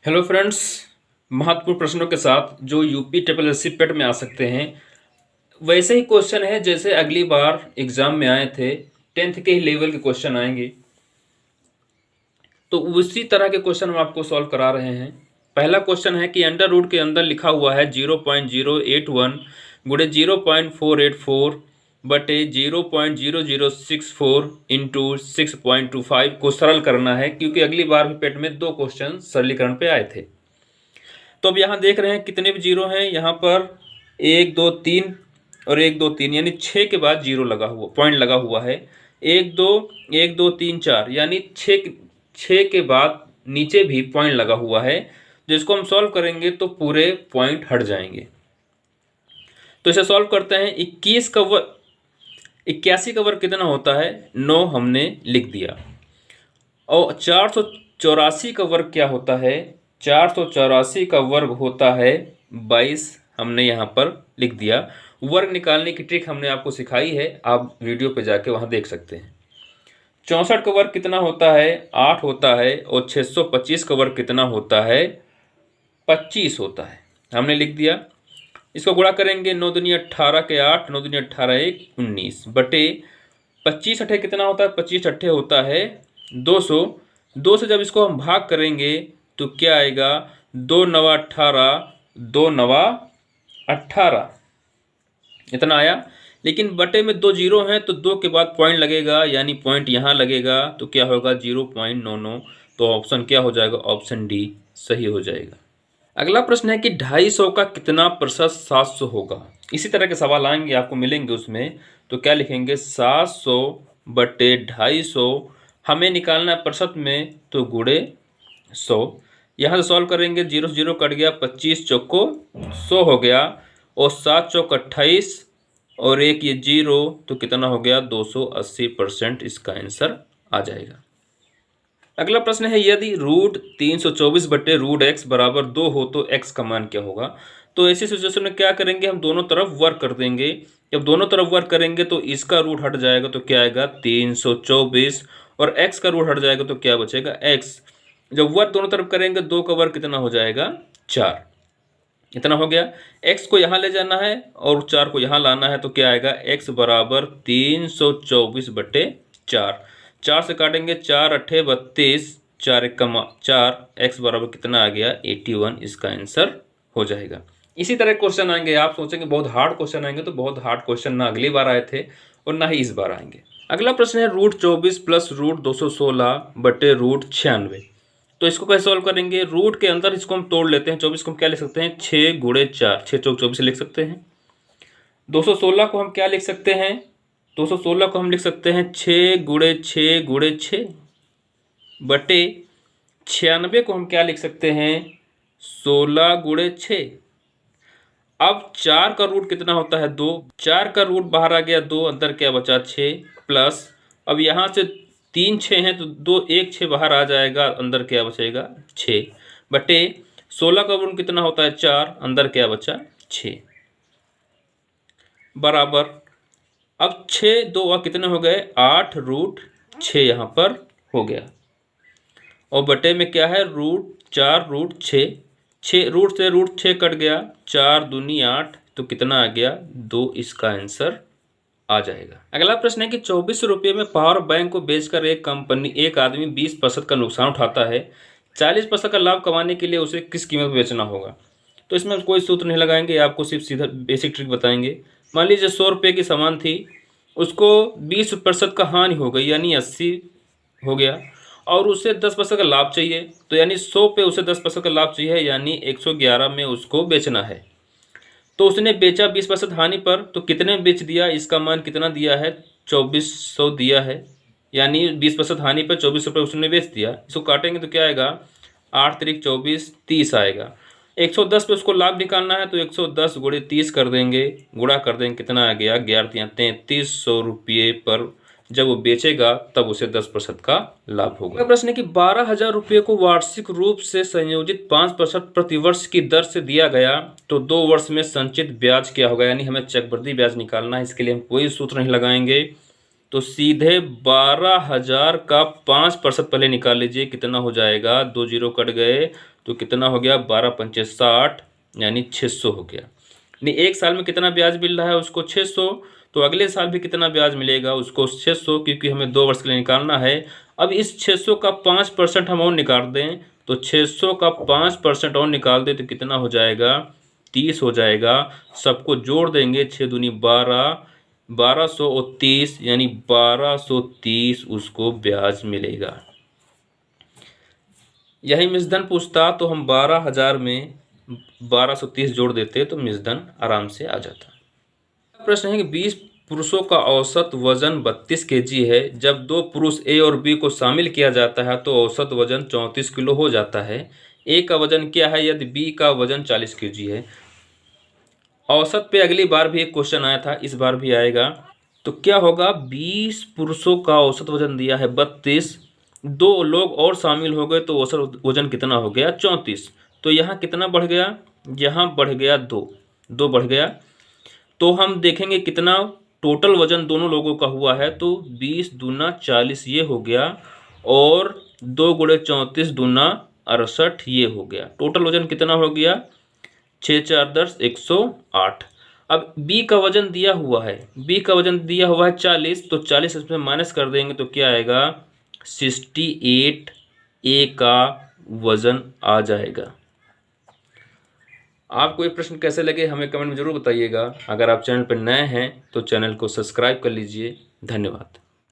Hello friends. महत्वपूर्ण प्रश्नों के साथ जो यूपी ट्रिपल एस सी पेट में आ सकते हैं वैसे ही क्वेश्चन है जैसे अगली बार एग्जाम में आए थे। 10th के ही लेवल के क्वेश्चन आएंगे, तो उसी तरह के क्वेश्चन हम आपको सॉल्व करा रहे हैं। पहला क्वेश्चन है कि अंडर रूट के अंदर लिखा हुआ है 0.081 गुणे 0.484 बटे 0.0064 इंटू 6.25 को सरल करना है, क्योंकि अगली बार भी पेट में दो क्वेश्चन सरलीकरण पे आए थे। तो अब यहाँ देख रहे हैं कितने भी जीरो हैं, यहाँ पर 1 2 3 और 1 2 3 यानी 6 के बाद जीरो लगा हुआ पॉइंट लगा हुआ है। 1 2 1 2 3 4 यानी 6 के बाद नीचे भी पॉइंट लगा हुआ है, जिसको हम सॉल्व करेंगे तो पूरे पॉइंट हट जाएंगे। तो इसे सॉल्व करते हैं। 81 का वर्ग कितना होता है? 9 हमने लिख दिया। और 484 का वर्ग क्या होता है? 484 का वर्ग होता है 22, हमने यहाँ पर लिख दिया। वर्ग निकालने की ट्रिक हमने आपको सिखाई है, आप वीडियो पे जाके वहाँ देख सकते हैं। 64 का वर्ग कितना होता है? 8 होता है। और 625 का वर्ग कितना होता है? 25 होता है, हमने लिख दिया। इसको गुणा करेंगे, 9 दूनी 18 के 8, 9 दूनी 18 1 19 बटे 25 अठे कितना होता है? 25 अठे होता है 200। 2 से जब इसको हम भाग करेंगे तो क्या आएगा? 2 नवा 18, 2 नवा 18 इतना आया। लेकिन बटे में दो जीरो हैं तो 2 के बाद पॉइंट लगेगा, यानी पॉइंट यहाँ लगेगा, तो क्या होगा? 0.99। तो ऑप्शन क्या हो जाएगा? ऑप्शन डी सही हो जाएगा। अगला प्रश्न है कि 250 का कितना प्रतिशत 700 होगा? इसी तरह के सवाल आएंगे, आपको मिलेंगे उसमें। तो क्या लिखेंगे? 700 बटे 250 हमें निकालना है प्रतिशत में, तो गुणे 100। यहाँ से सॉल्व करेंगे, 0 0 कट गया, 25 चौको 100 हो गया। और 7 चौक 28 और एक ये जीरो, तो कितना हो गया? 280%। इसका आंसर आ जाएगा। अगला प्रश्न है, यदि रूट 324 बटे रूट एक्स बराबर 2 हो तो एक्स का मान क्या होगा? तो ऐसी सिचुएशन में क्या करेंगे? हम दोनों तरफ वर्क कर देंगे। जब दोनों तरफ वर्क करेंगे तो इसका रूट हट जाएगा, तो क्या आएगा? 324। और एक्स का रूट हट जाएगा तो क्या बचेगा? एक्स। जब वर्क दोनों तरफ करेंगे, 2 का वर्क कितना हो जाएगा? 4। इतना हो गया। एक्स को यहाँ ले जाना है और 4 को यहाँ लाना है, तो क्या आएगा? एक्स बराबर 324 बटे 4। 4 से काटेंगे, 4 अठे 32, 4 एक कमा 4, एक्स बराबर कितना आ गया? 81। इसका आंसर हो जाएगा। इसी तरह क्वेश्चन आएंगे, आप सोचेंगे बहुत हार्ड क्वेश्चन आएंगे, तो बहुत हार्ड क्वेश्चन ना अगली बार आए थे और ना ही इस बार आएंगे। अगला प्रश्न है, रूट 24 प्लस रूट 216 बटे रूट 96। तो इसको कैसे सॉल्व करेंगे? रूट के अंदर इसको हम तोड़ लेते हैं। 24 को हम क्या लिख सकते हैं? 6 गुणे 4, 6 चौक 24 लिख सकते हैं। 216 को हम क्या लिख सकते हैं? 216 को हम लिख सकते हैं 6 गुणे 6 गुणे 6 बटे 96 को हम क्या लिख सकते हैं? 16 गुणे 6। अब 4 का रूट कितना होता है? 2। 4 का रूट बाहर आ गया, 2 अंदर क्या बचा? 6 प्लस, अब यहाँ से 3 6 हैं तो 2 1 6 बाहर आ जाएगा, अंदर क्या बचेगा? 6 बटे 16 का रूट कितना होता है? 4, अंदर क्या बचा? 6 बराबर। अब 6 2 और कितने हो गए? 8 रूट 6 यहाँ पर हो गया। और बटे में क्या है? Root 4 root 6। 6 रूट से रूट 6 कट गया, 4 दूनी 8, तो कितना आ गया? 2। इसका आंसर आ जाएगा। अगला प्रश्न है कि 24 रुपये में पावर बैंक को बेचकर एक आदमी 20% का नुकसान उठाता है। 40% का लाभ कमाने के लिए उसे किस कीमत पर बेचना होगा? तो इसमें कोई सूत्र नहीं लगाएंगे, आपको सिर्फ सीधा बेसिक ट्रिक बताएंगे। मान लीजिए 100 रुपये की सामान थी, उसको 20% का हानि हो गई, यानी 80 हो गया, और उसे 10% का लाभ चाहिए। तो यानी 100 पे उसे 10% का लाभ चाहिए, यानी 111 में उसको बेचना है। तो उसने बेचा 20% हानि पर, तो कितने में बेच दिया? इसका मान कितना दिया है? 2400 दिया है, यानी 20% हानि पर 24 रुपये उसने बेच दिया। इसको काटेंगे तो क्या आएगा? 8 3 24 30 आएगा। 110 पे उसको लाभ निकालना है, तो 110 गुणे 30 कर देंगे, गुणा कर देंगे, कितना आ गया? 11 3300 रुपये पर जब वो बेचेगा तब उसे 10% का लाभ होगा। प्रश्न है कि 12,000 रुपये को वार्षिक रूप से संयोजित 5% प्रतिवर्ष की दर से दिया गया, तो 2 वर्ष में संचित ब्याज क्या होगा? यानी हमें चक्रवृद्धि ब्याज निकालना है। इसके लिए हम कोई सूत्र नहीं लगाएंगे, तो सीधे 12,000 का 5% पहले निकाल लीजिए, कितना हो जाएगा, 2 जीरो कट गए तो कितना हो गया, 12 पंचे 60 यानी 600 हो गया। नहीं, एक साल में कितना ब्याज मिल रहा है उसको 600, तो अगले साल भी कितना ब्याज मिलेगा उसको 600, क्योंकि हमें 2 वर्ष के लिए निकालना है। अब इस 600 का 5% हम और निकाल दें, तो 600 का 5% और निकाल दें तो कितना हो जाएगा, 30 हो जाएगा। सबको जोड़ देंगे, 6 दूनी 12, 1200 और 30 यानी 1230 उसको ब्याज मिलेगा। यही मिसधन पूछता तो हम 12,000 में 1230 जोड़ देते तो मिसधन आराम से आ जाता। प्रश्न है कि 20 पुरुषों का औसत वजन 32 केजी है। जब 2 पुरुष ए और बी को शामिल किया जाता है तो औसत वजन 34 किलो हो जाता है। ए का वजन क्या है यदि बी का वजन 40 केजी है। औसत पे अगली बार भी एक क्वेश्चन आया था, इस बार भी आएगा। तो क्या होगा, 20 पुरुषों का औसत वजन दिया है 32, 2 लोग और शामिल हो गए तो औसत वजन कितना हो गया, 34। तो यहाँ कितना बढ़ गया, यहाँ बढ़ गया 2 बढ़ गया। तो हम देखेंगे कितना टोटल वजन दोनों लोगों का हुआ है, तो 20 दूना 40 ये हो गया, और 2 गुणे 34 दूना 68 ये हो गया। टोटल वजन कितना हो गया, 6 4 10 108। अब बी का वजन दिया हुआ है, बी का वजन दिया हुआ है 40, तो 40 इसमें माइनस कर देंगे तो क्या आएगा, 68 ए का वजन आ जाएगा। आपको ये प्रश्न कैसे लगे हमें कमेंट में ज़रूर बताइएगा। अगर आप चैनल पर नए हैं तो चैनल को सब्सक्राइब कर लीजिए। धन्यवाद।